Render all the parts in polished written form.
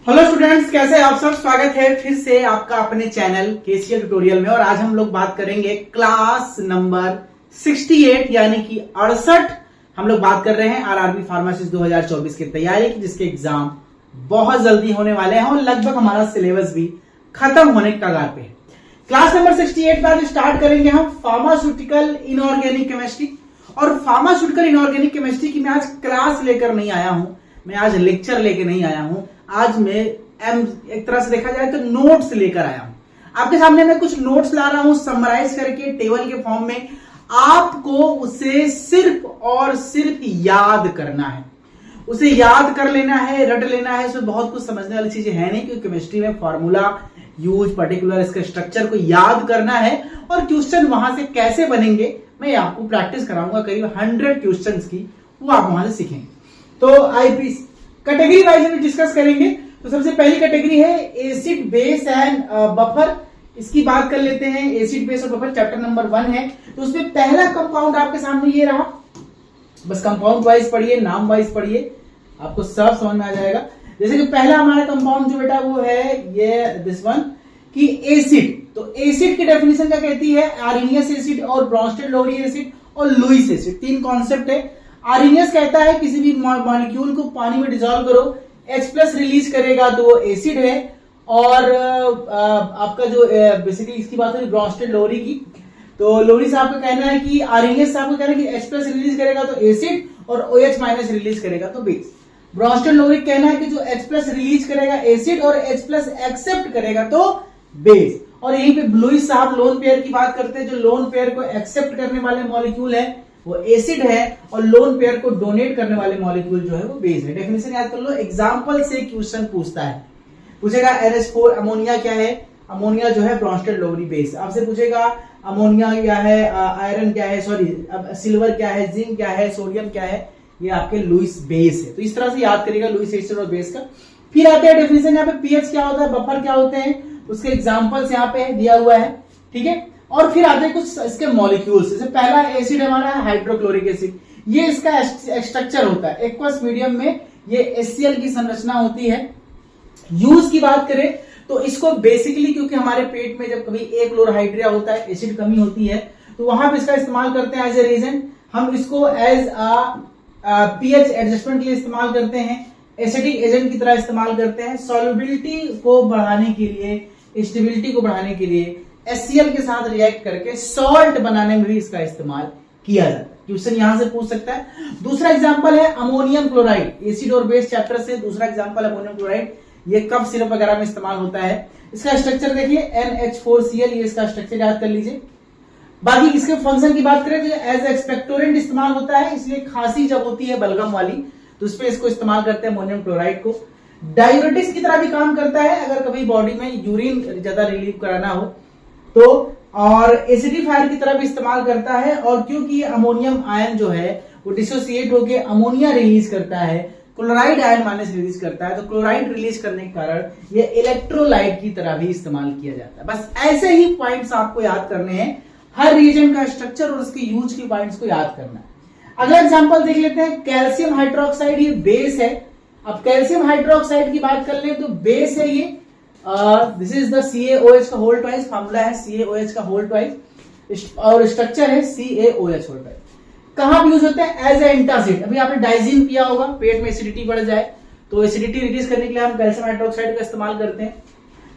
Hello students, कैसे आप सब। स्वागत है फिर से आपका अपने चैनल केसीएल ट्यूटोरियल में। और आज हम लोग बात करेंगे क्लास नंबर 68 यानी कि 68। हम लोग बात कर रहे हैं आरआरबी फार्मासिस्ट 2024 की तैयारी की, जिसके एग्जाम बहुत जल्दी होने वाले हैं और लगभग हमारा सिलेबस भी खत्म होने के कगार पे है। क्लास नंबर 68 में आज स्टार्ट करेंगे हम फार्मास्यूटिकल इनऑर्गेनिक केमिस्ट्री। और फार्मास्यूटिकल इनऑर्गेनिक केमिस्ट्री की मैं आज क्लास लेकर नहीं आया हूं, मैं आज लेक्चर लेकर नहीं आया हूं। आज मैं एक तरह से देखा जाए तो नोट्स लेकर आया हूं। आपके सामने मैं कुछ नोट्स ला रहा हूं समराइज करके टेबल के फॉर्म में। आपको उसे सिर्फ और सिर्फ याद करना है, उसे याद कर लेना है, रट लेना है। इसमें बहुत कुछ समझने वाली चीजें है नहीं, क्योंकि केमिस्ट्री में फॉर्मूला यूज पर्टिकुलर इसके स्ट्रक्चर को याद करना है। और क्वेश्चन वहां से कैसे बनेंगे मैं आपको प्रैक्टिस कराऊंगा। करीब 100 क्वेश्चन की वो आप वहां से सीखेंगे। तो आईपी कैटेगरी वाइज में डिस्कस करेंगे। तो सबसे पहली कैटेगरी है एसिड बेस एंड बफर। इसकी बात कर लेते हैं। एसिड बेस और बफर चैप्टर नंबर 1 है। तो उसमें पहला कंपाउंड आपके सामने ये रहा। बस कंपाउंड वाइज पढ़िए, नाम वाइज पढ़िए, आपको सब समझ में आ जाएगा। जैसे कि पहला हमारा कंपाउंड जो बेटा वो है ये दिस वन कि एसिड। तो एसिड की डेफिनेशन क्या कहती है? आर्सेनियस एसिड और ब्रोंस्टेड-लोरी एसिड और लुईस एसिड, तीन कॉन्सेप्ट है। आर्सेनियस कहता है किसी भी मॉलिक्यूल को पानी में डिसॉल्व करो, H+ रिलीज करेगा तो वो एसिड है। और आपका जो बेसिकली इसकी बात है ब्रोंस्टेड-लोरी की, तो लोरी साहब का कहना है कि आर्सेनियस साहब का कहना है कि H+ रिलीज करेगा तो एसिड और OH- रिलीज करेगा तो बेस। ब्रोंस्टेड-लोरी कहना है कि जो H+ रिलीज करेगा एसिड और H+ एक्सेप्ट करेगा तो बेस। और यहीं पे लुईस साहब लोन पेयर की बात करते हैं। जो लोन पेयर को एक्सेप्ट करने वाले मॉलिक्यूल है वो एसिड है और लोन पेयर को डोनेट करने वाले मॉलिक्यूल जो है वो बेस है। डेफिनेशन याद कर लो, एग्जांपल से क्वेश्चन पूछता है। पूछेगा NH4 अमोनिया क्या है? अमोनिया जो है ब्रोंस्टेड-लोरी बेस। आपसे पूछेगा अमोनिया क्या है, आयरन क्या है, सॉरी सिल्वर क्या है, जिंक क्या है, सोडियम क्या है, ये आपके लुईस बेस है। तो इस तरह से याद करेगा लुईस एसिड और बेस का। फिर आते हैं डेफिनेशन, यहाँ पे पीएच क्या होता है, बफर क्या होते हैं, उसके एग्जांपल्स यहाँ पे दिया हुआ है, ठीक है। और फिर आते हैं कुछ इसके मॉलिक्यूल्स। जैसे पहला एसिड हमारा है हाइड्रोक्लोरिक एसिड। ये इसका स्ट्रक्चर होता है एक्वस मीडियम में, ये HCl की संरचना होती है। यूज की बात करें तो इसको बेसिकली क्योंकि हमारे पेट में जब कभी क्लोरहाइड्रिया होता है, एसिड कमी होती है, तो वहां पे इसका इस्तेमाल करते हैं एज ए रीजन। हम इसको एज पीएच एडजस्टमेंट के लिए इस्तेमाल करते हैं, एसिडिक एजेंट की तरह इस्तेमाल करते हैं, सॉल्युबिलिटी को बढ़ाने के लिए, स्टेबिलिटी को बढ़ाने के लिए HCl के साथ रिएक्ट करके सॉल्ट बनाने में भी इसका इस्तेमाल किया जाता है। क्वेश्चन यहां से पूछ सकता है। दूसरा एग्जांपल है अमोनियम क्लोराइड। एसिड और बेस चैप्टर से दूसरा एग्जांपल अमोनियम क्लोराइड। ये कफ सिरप वगैरह में इस्तेमाल होता है। इसका स्ट्रक्चर देखिए NH4Cl, ये इसका स्ट्रक्चर याद कर लीजिए। बाकी इसके फंक्शन की बात करें तो एज एक्सपेक्टोरेंट इस्तेमाल होता है, इसलिए खांसी जब होती है बलगम वाली तो उस पर इसको इस्तेमाल करते हैं अमोनियम क्लोराइड को। डायूरेटिक्स की तरह भी काम करता है अगर कभी बॉडी में यूरिन ज्यादा रिलीव कराना हो तो। और एसिडिफायर की तरह भी इस्तेमाल करता है। और क्योंकि अमोनियम आयन जो है वो डिसोसिएट होकर अमोनिया रिलीज करता है, क्लोराइड आयन माइनस रिलीज करता है, तो क्लोराइड रिलीज करने के कारण ये इलेक्ट्रोलाइट की तरह भी इस्तेमाल किया जाता है। बस ऐसे ही पॉइंट्स आपको याद करने हैं, हर रिएजेंट का स्ट्रक्चर और उसके यूज के पॉइंट्स को याद करना है। अगला एग्जांपल देख लेते हैं, कैल्शियम हाइड्रोक्साइड, ये बेस है। अब कैल्शियम हाइड्रोक्साइड की बात कर ले तो बेस है ये। दिस इज द CaOH का होल ट्वाइस, फार्मूला है CaOH का होल ट्वाइस और स्ट्रक्चर है CaOH होल ट्वाइस। कहां भी यूज होते हैं? As a antacid. अभी आपने डाइजिन पिया होगा, पेट में एसिडिटी बढ़ जाए तो एसिडिटी रिड्यूस करने के लिए हम कैल्शियम हाइड्रोक्साइड का इस्तेमाल करते हैं।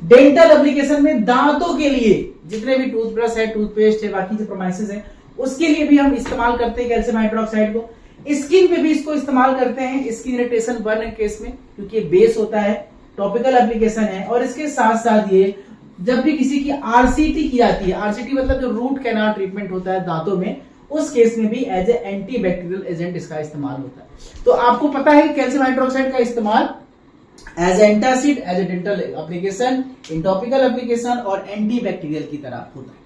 डेंटल एप्लीकेशन में दांतों के लिए, जितने भी टूथब्रश है, टूथपेस्ट है, बाकी जो प्रोमाइसिस है, उसके लिए भी हम इस्तेमाल करते हैं कैल्शियम हाइड्रोक्साइड को। स्किन पे भी इसको इस्तेमाल करते हैं, स्किन इरिटेशन बर्न केस में, क्योंकि ये बेस होता है, टॉपिकल एप्लीकेशन है। और इसके साथ साथ ये जब भी किसी की RCT की जाती है, RCT मतलब जो रूट कैनाल ट्रीटमेंट होता है दांतों में, उस केस में भी एज ए एंटीबैक्टीरियल एजेंट इसका इस्तेमाल होता है। तो आपको पता है कैल्शियम हाइड्रोक्साइड का इस्तेमाल as antacid, as a dental application, in topical application और एंटीबैक्टीरियल की तरह होता है,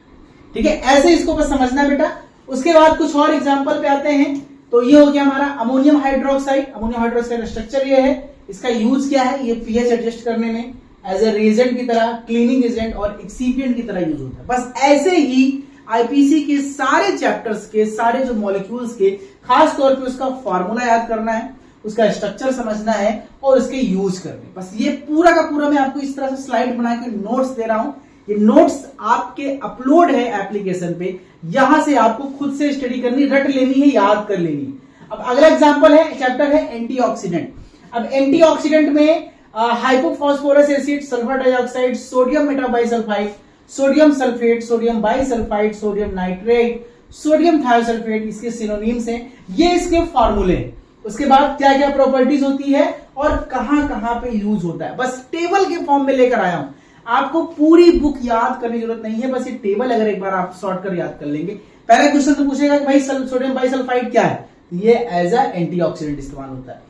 ठीक है। ऐसे इसको बस समझना बेटा। उसके बाद कुछ और एग्जांपल पे आते हैं। तो ये हो गया हमारा ammonium hydroxide. Ammonium hydroxide structure ये है, इसका यूज क्या है? ये पीएच एडजस्ट करने में एज ए रिएजेंट की तरह, क्लीनिंग एजेंट और एक्सिपिएंट की तरह यूज होता है। बस ऐसे ही आईपीसी के सारे चैप्टर्स के सारे जो मॉलिक्यूल्स के खास तौर पे उसका फार्मूला याद करना है, उसका स्ट्रक्चर समझना है और उसके यूज करने। बस ये पूरा का पूरा मैं आपको इस तरह से स्लाइड बना के नोट्स दे रहा हूं। ये नोट्स आपके अपलोड है एप्लीकेशन पे, यहां से आपको खुद से स्टडी करनी, रट लेनी है, याद कर लेनी है। अब अगला एग्जांपल है, चैप्टर है एंटीऑक्सीडेंट। अब एंटीऑक्सीडेंट में hypophosphorous acid, sulphur dioxide, sodium metabisulphite, sodium sulphate, sodium bisulphite, sodium nitrate, sodium thiosulphate, इसके सिनोनिम्स हैं, ये इसके फॉर्मूले हैं। उसके बाद क्या क्या प्रॉपर्टीज होती है और कहां कहां पे यूज होता है, बस टेबल के फॉर्म में लेकर आया हूं। आपको पूरी बुक याद करने की जरूरत नहीं है, बस ये टेबल अगर एक बार आप शॉर्ट कर याद कर लेंगे। पहला क्वेश्चन तो पूछेगा कि भाई सोडियम बाइसल्फाइड क्या है, ये एज अ एंटीऑक्सीडेंट इस्तेमाल होता है।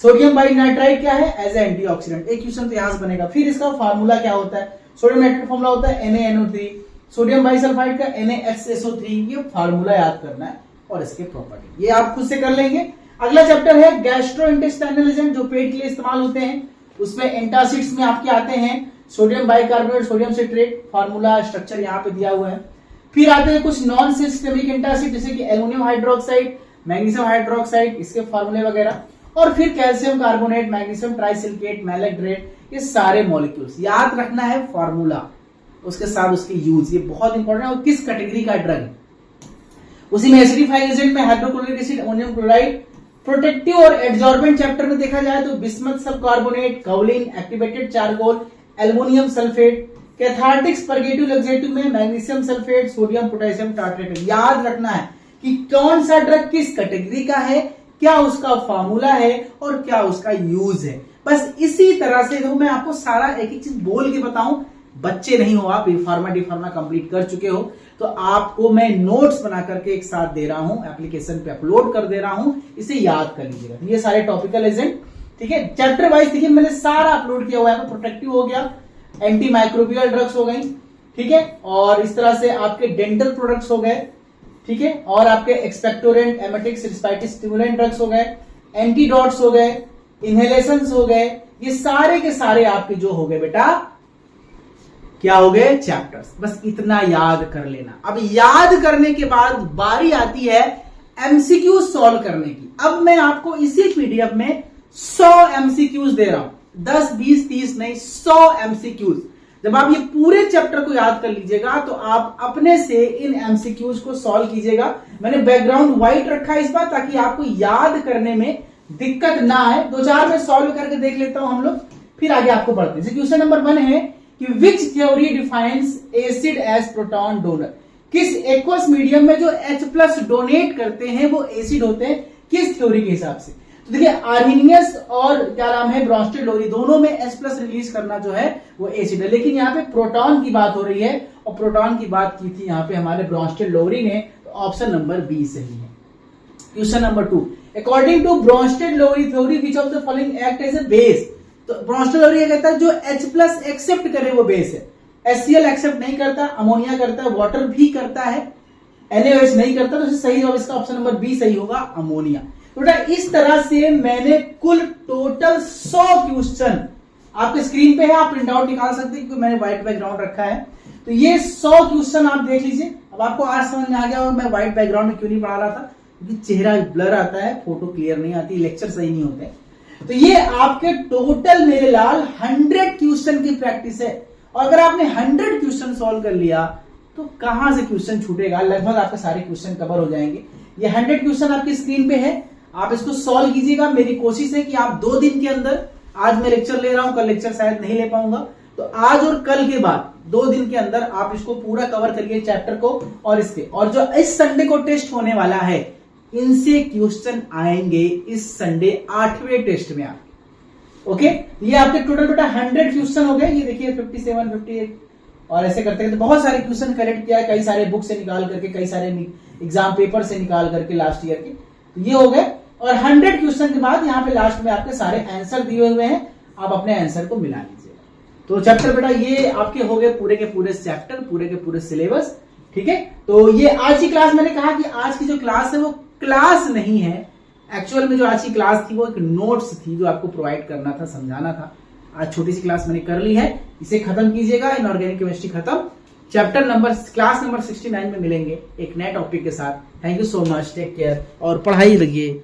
सोडियम बाइनाइट्राइड क्या है, एज अ एंटीऑक्सीडेंट। एक क्वेश्चन तो यहां से बनेगा। फिर इसका फार्मूला क्या होता है, सोडियम नाइट्रेट फॉर्मूला होता है NaNO3, सोडियम बाइसल्फाइड का NaXSO3, ये फार्मूला याद करना है और इसके प्रॉपर्टी ये आप खुद से कर लेंगे। अगला चैप्टर है गैस्ट्रोइंटेस्टाइनल एजेंट, जो पेट के लिए इस्तेमाल होते हैं। उसमें एंटासिड्स में आपके आते हैं sodium bicarbonate, sodium citrate, formula structure यहाँ पे दिया हुआ है। फिर आते हैं कुछ नॉन सिस्टेमिक एंटासिड, जैसे कि एल्युमिनियम हाइड्रोक्साइड, मैग्नीशियम हाइड्रोक्साइड, इसके फार्मूले वगैरह। और फिर कैल्शियम कार्बोनेट, मैग्नीशियम ट्राइसिलिकेट, मैलेग्रेट, ये सारे मॉलिक्यूल्स याद रखना है, फार्मूला उसके साथ उसके यूज, ये बहुत इंपॉर्टेंट है। और किस कैटेगरी का ड्रग है, उसी में एसिडिफाइंग एजेंट में hydrochloric acid, ammonium chloride. Protective और एड्सॉर्बेंट चैप्टर में देखा जाए तो bismuth subcarbonate, kaolin, activated charcoal, aluminium sulphate. Cathartics purgative laxative में magnesium sulphate, sodium potassium tartrate. याद रखना है कि कौन सा ड्रग किस कैटेगरी का है, क्या उसका फार्मूला है और क्या उसका यूज है। बस इसी तरह से मैं आपको सारा एक एक चीज बोल के बताऊं। बच्चे नहीं हो आप, फार्मा डी फार्मा कंप्लीट कर चुके हो, तो आपको मैं नोट्स बना करके एक साथ दे रहा हूं, एप्लीकेशन पे अपलोड कर दे रहा हूं, इसे याद कर लीजिएगा। ये सारे टॉपिकल एजेंट, ठीक है, चैप्टर वाइज देखिए मैंने सारा अपलोड किया हुआ है। प्रोटेक्टिव हो गया, एंटी माइक्रोबियल ड्रग्स हो गई, ठीक है, और इस तरह से आपके डेंटल प्रोडक्ट्स हो गए, ठीक है, और आपके expectorant, emetics, respiratory stimulant drugs हो गए, एंटीडोट्स हो गए, इनहेलेशंस हो गए, ये सारे के सारे आपके जो हो गए बेटा क्या हो गए, चैप्टर्स। बस इतना याद कर लेना। अब याद करने के बाद बारी आती है एमसीक्यू सॉल्व करने की। अब मैं आपको इसी पीडीएफ में 100 एमसीक्यूज दे रहा हूं, 10, 20, 30 नहीं, 100 एमसीक्यूज। जब आप ये पूरे चैप्टर को याद कर लीजिएगा तो आप अपने से इन एमसीक्यूज को सॉल्व कीजिएगा। मैंने बैकग्राउंड व्हाइट रखा है इस बार, ताकि आपको याद करने में दिक्कत ना आए। 2-4 में सॉल्व करके देख लेता हूं हम लोग, फिर आगे आपको पढ़ते हैं। क्वेश्चन नंबर 1 है कि which theory defines acid as proton donor. किस एक्वस मीडियम में जो H+ डोनेट करते हैं वो एसिड होते हैं, किस थ्योरी के हिसाब से। तो देखिए आर्हीनियस और क्या नाम है ब्रॉन्स्टेड लोरी, दोनों में H+ रिलीज करना जो है वो एसिड है। लेकिन यहाँ पे प्रोटॉन की बात हो रही है और प्रोटॉन की बात की थी यहाँ पे हमारे ब्रॉन्स्टेड लोरी ने, तो ऑप्शन नंबर बी सही है। Question number 2, according to Bronsted Lowry theory which of the following act as a base. तो ब्रॉन्स्टेड लोरी कहता है जो H+ एक्सेप्ट करे वो बेस है। HCl एक्सेप्ट नहीं करता, अमोनिया करता है, वाटर भी करता है, NaOH नहीं करता, तो सही जवाब इसका ऑप्शन नंबर बी सही होगा, अमोनिया। तो बेटा इस तरह से मैंने कुल टोटल 100 क्वेश्चन आपके स्क्रीन पे है, आप प्रिंट आउट निकाल सकते हैं क्योंकि मैंने व्हाइट बैकग्राउंड रखा है। तो ये 100 क्वेश्चन आप देख लीजिए। अब आपको आज समझ में आ गया और मैं व्हाइट बैकग्राउंड में क्यों नहीं पढ़ा रहा था, क्योंकि चेहरा ब्लर आता है, फोटो क्लियर नहीं आती, लेक्चर सही नहीं होते। तो ये आपके टोटल मेरे लाल 100 क्वेश्चन की प्रैक्टिस है। और अगर आपने 100 क्वेश्चन सॉल्व कर लिया तो कहां से क्वेश्चन छूटेगा, लगभग आपके सारे क्वेश्चन कवर हो जाएंगे। ये 100 क्वेश्चन आपकी स्क्रीन पे है, आप इसको सॉल्व कीजिएगा। मेरी कोशिश है कि आप 2 दिन के अंदर, आज मैं लेक्चर ले रहा हूं, कल लेक्चर शायद नहीं ले पाऊंगा, तो आज और कल के बाद 2 दिन के अंदर आप इसको पूरा कवर करिए चैप्टर को। और इसके और जो इस संडे को टेस्ट होने वाला है, इनसे क्वेश्चन आएंगे इस संडे 8वें टेस्ट में आपके। ओके, ये आपके टोटल बेटा 100 क्वेश्चन हो गए। ये देखिए 57, 58 और ऐसे करते हैं तो बहुत सारे क्वेश्चन कलेक्ट किया है, कई सारे बुक से निकाल करके, कई सारे एग्जाम पेपर से निकाल करके लास्ट ईयर के, तो ये हो गए। और 100 क्वेश्चन के बाद यहाँ पे लास्ट में आपके सारे आंसर दिए हुए हैं, आप अपने आंसर को मिला लीजिए। तो चैप्टर बेटा ये आपके हो गए पूरे के पूरे चैप्टर, पूरे के पूरे सिलेबस, ठीक है। तो ये आज की क्लास, मैंने कहा कि आज की जो क्लास है वो क्लास नहीं है, एक्चुअल में जो आज की क्लास थी वो एक नोट्स थी जो आपको प्रोवाइड करना था, समझाना था। आज छोटी सी क्लास मैंने कर ली है, इसे खत्म कीजिएगा। इनऑर्गेनिक केमिस्ट्री खत्म, चैप्टर नंबर क्लास नंबर 69 में मिलेंगे एक नए टॉपिक के साथ। Thank you so much, take care और पढ़ाई लगिए।